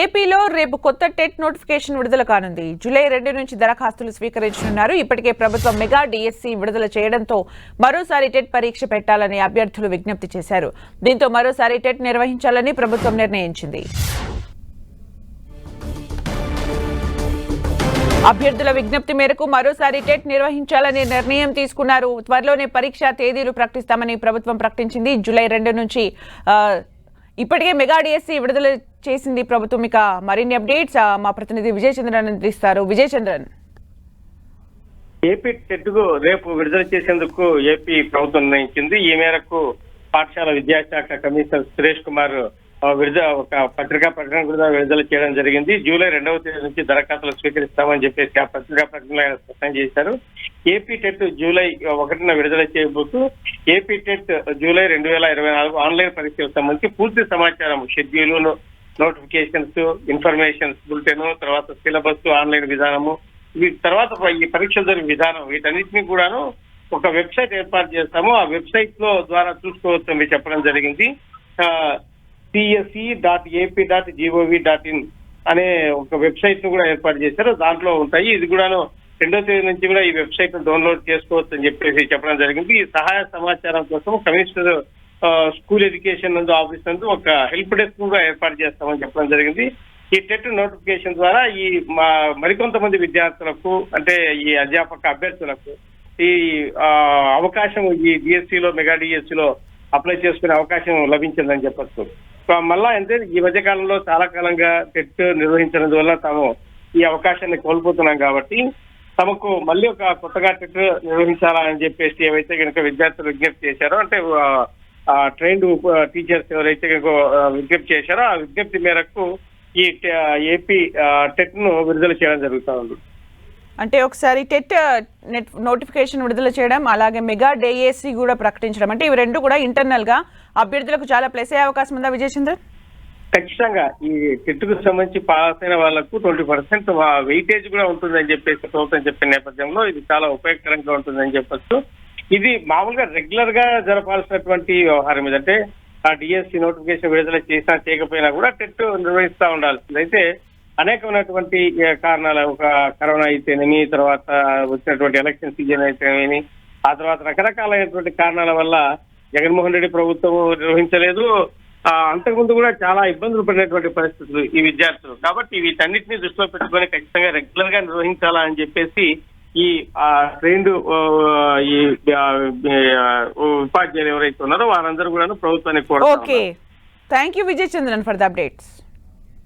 ఏపీలో రేపు కొత్త టెట్ నోటిఫికేషన్ విడుదల కానుంది. జూలై 2 నుంచి దరఖాస్తులు స్వీకరించనున్నారు. ఇప్పటికే ప్రభుత్వం మెగా డిఎస్సి విడుదల చేయడంతో మరోసారి టెట్ పరీక్ష పెట్టాలని అభ్యర్థులు విజ్ఞప్తి చేశారు. దీంతో మరోసారి టెట్ నిర్వహించాలని ప్రభుత్వం నిర్ణయించింది. అభ్యర్థుల విజ్ఞప్తి మేరకు మరోసారి టెట్ నిర్వహించాలని నిర్ణయం తీసుకున్నారు. త్వరలోనే పరీక్ష తేదీలు ప్రకటిస్తామని ప్రభుత్వం ప్రకటించింది. జూలై 2 నుంచి ఇప్పటికే మెగా డిఎస్సి విడుదల చేసింది ప్రభుత్వం. ఇక మరిన్ని అప్డేట్స్ మా ప్రతినిధి విజయ్ చంద్రన్ అందిస్తారు. విజయ్ చంద్రన్, ఏపీ టెట్ కు రేపు విడుదల చేసేందుకు ఏపీ ప్రభుత్వం నిర్ణయించింది. ఈ మేరకు పాఠశాల విద్యాశాఖ కమిషనర్ సురేష్ కుమార్ ఒక పత్రికా ప్రకటన కూడా విడుదల చేయడం జరిగింది. జూలై 2వ తేదీ నుంచి దరఖాస్తులు స్వీకరిస్తామని చెప్పేసి ఆ పత్రికా ప్రకటనలో ఆయన స్పష్టం చేశారు. ఏపీ టెట్ జూలై 1న విడుదల చేయబోతూ ఏపీ టెట్ జూలై 2024 ఆన్లైన్ పరీక్షలకు సంబంధించి పూర్తి సమాచారం, షెడ్యూల్, నోటిఫికేషన్స్, ఇన్ఫర్మేషన్స్ బులెటిన్, తర్వాత సిలబస్, ఆన్లైన్ విధానము, వీటి తర్వాత ఈ పరీక్షలు జరిగే విధానం, వీటన్నిటినీ కూడాను ఒక వెబ్సైట్ ఏర్పాటు చేస్తాము. ఆ వెబ్సైట్ లో ద్వారా చూసుకోవచ్చని చెప్పడం జరిగింది. CSE.ap.gov.in అనే ఒక వెబ్సైట్ ను కూడా ఏర్పాటు చేశారు. దాంట్లో ఉంటాయి. ఇది కూడాను 2వ తేదీ నుంచి కూడా ఈ వెబ్సైట్ ను డౌన్లోడ్ చేసుకోవచ్చు అని చెప్పేసి చెప్పడం జరిగింది. ఈ సహాయ సమాచారం కోసం కమిషనర్ స్కూల్ ఎడ్యుకేషన్ నందు ఆఫీస్ నందు ఒక హెల్ప్ డెస్క్ కూడా ఏర్పాటు చేస్తామని చెప్పడం జరిగింది. ఈ టెట్ నోటిఫికేషన్ ద్వారా ఈ మరికొంతమంది విద్యార్థులకు, అంటే ఈ అధ్యాపక అభ్యర్థులకు ఈ అవకాశం ఈ డిఎస్సిలో, మెగా డిఎస్సిలో అప్లై చేసుకునే అవకాశం లభించిందని చెప్పచ్చు. మళ్ళా అంటే ఈ మధ్య కాలంలో చాలా కాలంగా టెట్ నిర్వహించినందువల్ల తాము ఈ అవకాశాన్ని కోల్పోతున్నాం కాబట్టి తమకు మళ్ళీ ఒక కొత్తగా టెట్ నిర్వహించాలని చెప్పేసి ఏవైతే కనుక విద్యార్థులు విజ్ఞప్తి చేశారో, అంటే ట్రైన్డ్ టీచర్స్ ఎవరైతే కనుక విజ్ఞప్తి చేశారో ఆ విజ్ఞప్తి మేరకు ఈ ఏపీ టెట్ ను విడుదల చేయడం జరుగుతూ ఉంది. అంటే ఒకసారి టెట్ నోటిఫికేషన్ విడుదల చేయడం, అలాగే మెగా డిఎస్సి కూడా ప్రకటించడం, అంటే ఇవి రెండు కూడా ఇంటర్నల్ గా అభ్యర్థులకు చాలా ప్లస్ అయ్యే అవకాశం ఉందా విజయ్ చంద్రన్? ఖచ్చితంగా ఈ టెట్ కు సంబంధించి పాస్ అయిన వాళ్లకు 20% వెయిటేజ్ కూడా ఉంటుందని చెప్పేసి ప్రభుత్వం చెప్పిన నేపథ్యంలో ఇది చాలా ఉపయోగకరంగా ఉంటుందని చెప్పొచ్చు. ఇది మామూలుగా రెగ్యులర్ గా జరపాల్సినటువంటి వ్యవహారం. ఇదంటే ఆ డిఎస్సి నోటిఫికేషన్ విడుదల చేసినా చేయకపోయినా కూడా టెట్ నిర్వహిస్తూ ఉండాల్సింది. అయితే అనేకమైనటువంటి కారణాలు, ఒక కరోనా అయితేనేమి, తర్వాత వచ్చినటువంటి ఎలక్షన్ సీజన్ అయితేనేమి, ఆ తర్వాత రకరకాలైనటువంటి కారణాల వల్ల జగన్మోహన్ రెడ్డి ప్రభుత్వం నిర్వహించలేదు. అంతకుముందు కూడా చాలా ఇబ్బందులు పడినటువంటి పరిస్థితులు ఈ విద్యార్థులు. కాబట్టి వీటన్నిటిని దృష్టిలో పెట్టుకొని ఖచ్చితంగా రెగ్యులర్ గా నిర్వహించాలా అని చెప్పేసి ఈ ట్రైన్డ్ ఈ ఉపాధ్యాయులు ఎవరైతే ఉన్నారో వారందరూ కూడా ప్రభుత్వాన్ని కోరుతున్నారు. Okay, thank you Vijay Chandran for the updates.